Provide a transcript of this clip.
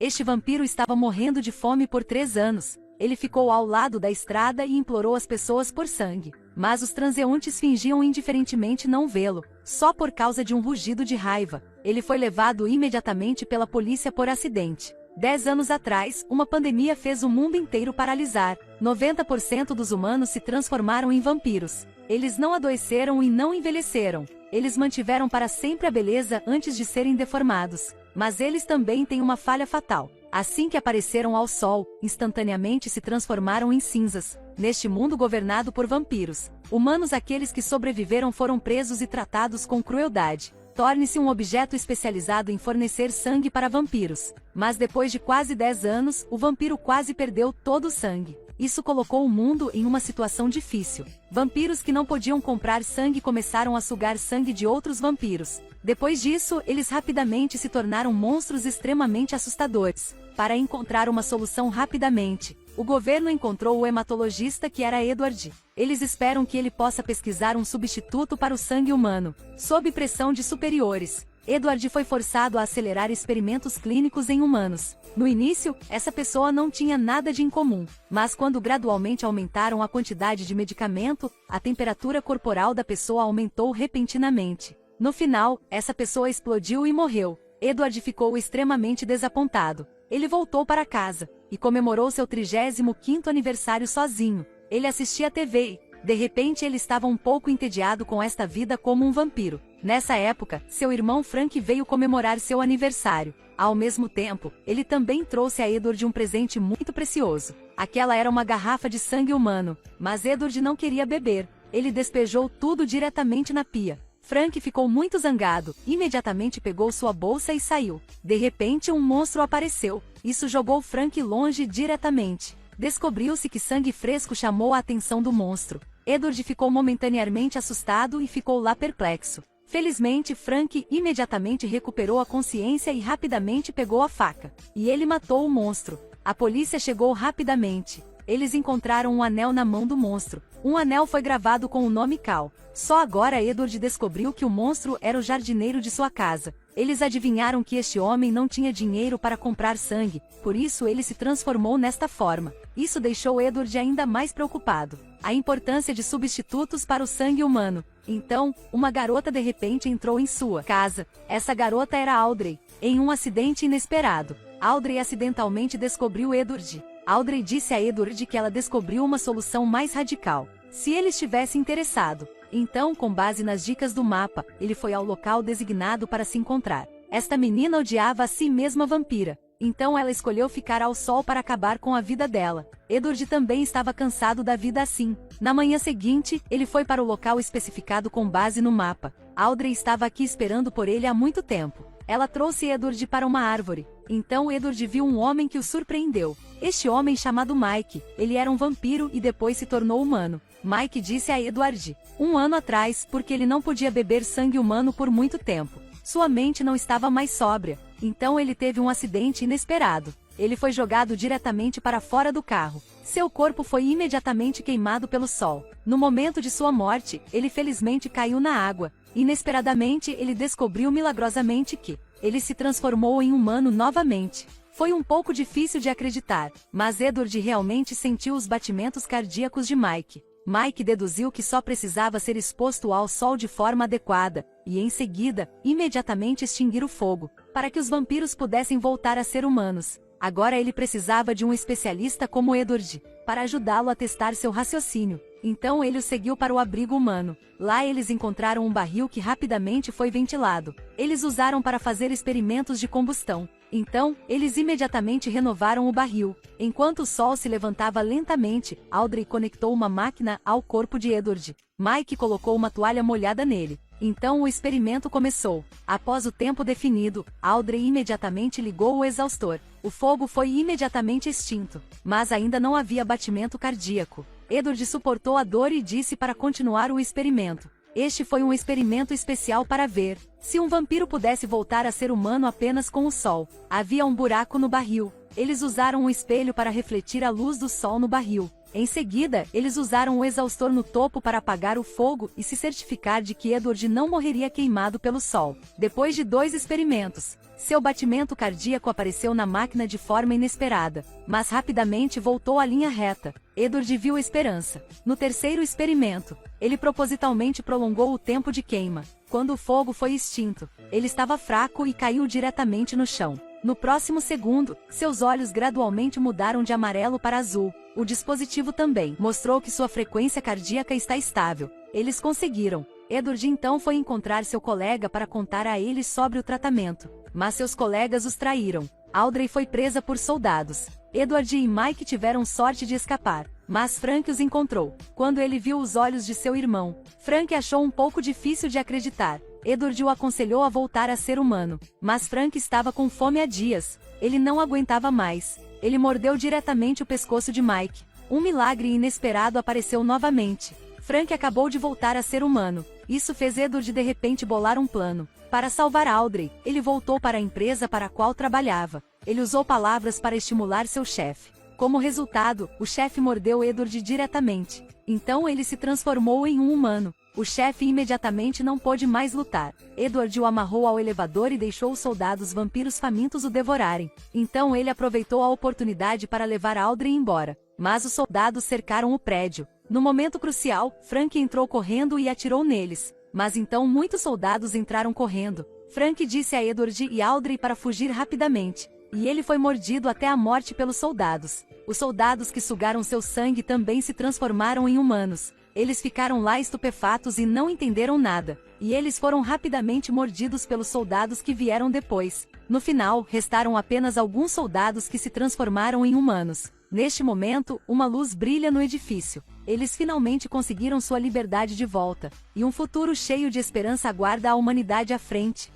Este vampiro estava morrendo de fome por 3 anos. Ele ficou ao lado da estrada e implorou às pessoas por sangue. Mas os transeuntes fingiam indiferentemente não vê-lo, só por causa de um rugido de raiva. Ele foi levado imediatamente pela polícia por acidente. 10 anos atrás, uma pandemia fez o mundo inteiro paralisar. 90% dos humanos se transformaram em vampiros. Eles não adoeceram e não envelheceram. Eles mantiveram para sempre a beleza antes de serem deformados. Mas eles também têm uma falha fatal. Assim que apareceram ao sol, instantaneamente se transformaram em cinzas. Neste mundo governado por vampiros, humanos aqueles que sobreviveram foram presos e tratados com crueldade. Torne-se um objeto especializado em fornecer sangue para vampiros. Mas depois de quase 10 anos, o vampiro quase perdeu todo o sangue. Isso colocou o mundo em uma situação difícil. Vampiros que não podiam comprar sangue começaram a sugar sangue de outros vampiros. Depois disso, eles rapidamente se tornaram monstros extremamente assustadores. Para encontrar uma solução rapidamente, o governo encontrou o hematologista que era Edward. Eles esperam que ele possa pesquisar um substituto para o sangue humano. Sob pressão de superiores, Edward foi forçado a acelerar experimentos clínicos em humanos. No início, essa pessoa não tinha nada de incomum, mas quando gradualmente aumentaram a quantidade de medicamento, a temperatura corporal da pessoa aumentou repentinamente. No final, essa pessoa explodiu e morreu. Edward ficou extremamente desapontado. Ele voltou para casa e comemorou seu 35º aniversário sozinho. Ele assistia a TV e, de repente, ele estava um pouco entediado com esta vida como um vampiro. Nessa época, seu irmão Frank veio comemorar seu aniversário. Ao mesmo tempo, ele também trouxe a Edward um presente muito precioso. Aquela era uma garrafa de sangue humano, mas Edward não queria beber. Ele despejou tudo diretamente na pia. Frank ficou muito zangado, imediatamente pegou sua bolsa e saiu. De repente um monstro apareceu. Isso jogou Frank longe diretamente. Descobriu-se que sangue fresco chamou a atenção do monstro. Edward ficou momentaneamente assustado e ficou lá perplexo. Felizmente, Frank imediatamente recuperou a consciência e rapidamente pegou a faca. E ele matou o monstro. A polícia chegou rapidamente. Eles encontraram um anel na mão do monstro. Um anel foi gravado com o nome Cal. Só agora Edward descobriu que o monstro era o jardineiro de sua casa. Eles adivinharam que este homem não tinha dinheiro para comprar sangue, por isso ele se transformou nesta forma. Isso deixou Edward ainda mais preocupado. A importância de substitutos para o sangue humano. Então, uma garota de repente entrou em sua casa. Essa garota era Audrey. Em um acidente inesperado, Audrey acidentalmente descobriu Edward. Audrey disse a Edward que ela descobriu uma solução mais radical. Se ele estivesse interessado, então, com base nas dicas do mapa, ele foi ao local designado para se encontrar. Esta menina odiava a si mesma vampira. Então ela escolheu ficar ao sol para acabar com a vida dela. Edward também estava cansado da vida assim. Na manhã seguinte, ele foi para o local especificado com base no mapa. Audrey estava aqui esperando por ele há muito tempo. Ela trouxe Edward para uma árvore. Então Edward viu um homem que o surpreendeu. Este homem chamado Mike, ele era um vampiro e depois se tornou humano. Mike disse a Edward, 1 ano atrás, porque ele não podia beber sangue humano por muito tempo. Sua mente não estava mais sóbria. Então ele teve um acidente inesperado. Ele foi jogado diretamente para fora do carro. Seu corpo foi imediatamente queimado pelo sol. No momento de sua morte, ele felizmente caiu na água. Inesperadamente, ele descobriu milagrosamente que ele se transformou em humano novamente. Foi um pouco difícil de acreditar, mas Edward realmente sentiu os batimentos cardíacos de Mike. Mike deduziu que só precisava ser exposto ao sol de forma adequada, e em seguida, imediatamente extinguir o fogo, para que os vampiros pudessem voltar a ser humanos. Agora ele precisava de um especialista como Edward, para ajudá-lo a testar seu raciocínio. Então ele o seguiu para o abrigo humano. Lá eles encontraram um barril que rapidamente foi ventilado. Eles usaram para fazer experimentos de combustão. Então, eles imediatamente renovaram o barril. Enquanto o sol se levantava lentamente, Audrey conectou uma máquina ao corpo de Edward. Mike colocou uma toalha molhada nele. Então o experimento começou. Após o tempo definido, Audrey imediatamente ligou o exaustor. O fogo foi imediatamente extinto, mas ainda não havia batimento cardíaco. Edward suportou a dor e disse para continuar o experimento. Este foi um experimento especial para ver se um vampiro pudesse voltar a ser humano apenas com o sol. Havia um buraco no barril. Eles usaram um espelho para refletir a luz do sol no barril. Em seguida, eles usaram o exaustor no topo para apagar o fogo e se certificar de que Edward não morreria queimado pelo sol. Depois de 2 experimentos, seu batimento cardíaco apareceu na máquina de forma inesperada, mas rapidamente voltou à linha reta. Edward viu esperança. No terceiro experimento, ele propositalmente prolongou o tempo de queima. Quando o fogo foi extinto, ele estava fraco e caiu diretamente no chão. No próximo segundo, seus olhos gradualmente mudaram de amarelo para azul. O dispositivo também mostrou que sua frequência cardíaca está estável. Eles conseguiram. Edward então foi encontrar seu colega para contar a ele sobre o tratamento. Mas seus colegas os traíram. Audrey foi presa por soldados. Edward e Mike tiveram sorte de escapar, mas Frank os encontrou. Quando ele viu os olhos de seu irmão, Frank achou um pouco difícil de acreditar. Edward o aconselhou a voltar a ser humano, mas Frank estava com fome há dias. Ele não aguentava mais. Ele mordeu diretamente o pescoço de Mike. Um milagre inesperado apareceu novamente. Frank acabou de voltar a ser humano. Isso fez Edward de repente bolar um plano. Para salvar Audrey, ele voltou para a empresa para a qual trabalhava. Ele usou palavras para estimular seu chefe. Como resultado, o chefe mordeu Edward diretamente. Então ele se transformou em um humano. O chefe imediatamente não pôde mais lutar. Edward o amarrou ao elevador e deixou os soldados vampiros famintos o devorarem. Então ele aproveitou a oportunidade para levar Audrey embora. Mas os soldados cercaram o prédio. No momento crucial, Frank entrou correndo e atirou neles. Mas então muitos soldados entraram correndo. Frank disse a Edward e Audrey para fugir rapidamente. E ele foi mordido até a morte pelos soldados. Os soldados que sugaram seu sangue também se transformaram em humanos. Eles ficaram lá estupefatos e não entenderam nada. E eles foram rapidamente mordidos pelos soldados que vieram depois. No final, restaram apenas alguns soldados que se transformaram em humanos. Neste momento, uma luz brilha no edifício. Eles finalmente conseguiram sua liberdade de volta. E um futuro cheio de esperança aguarda a humanidade à frente.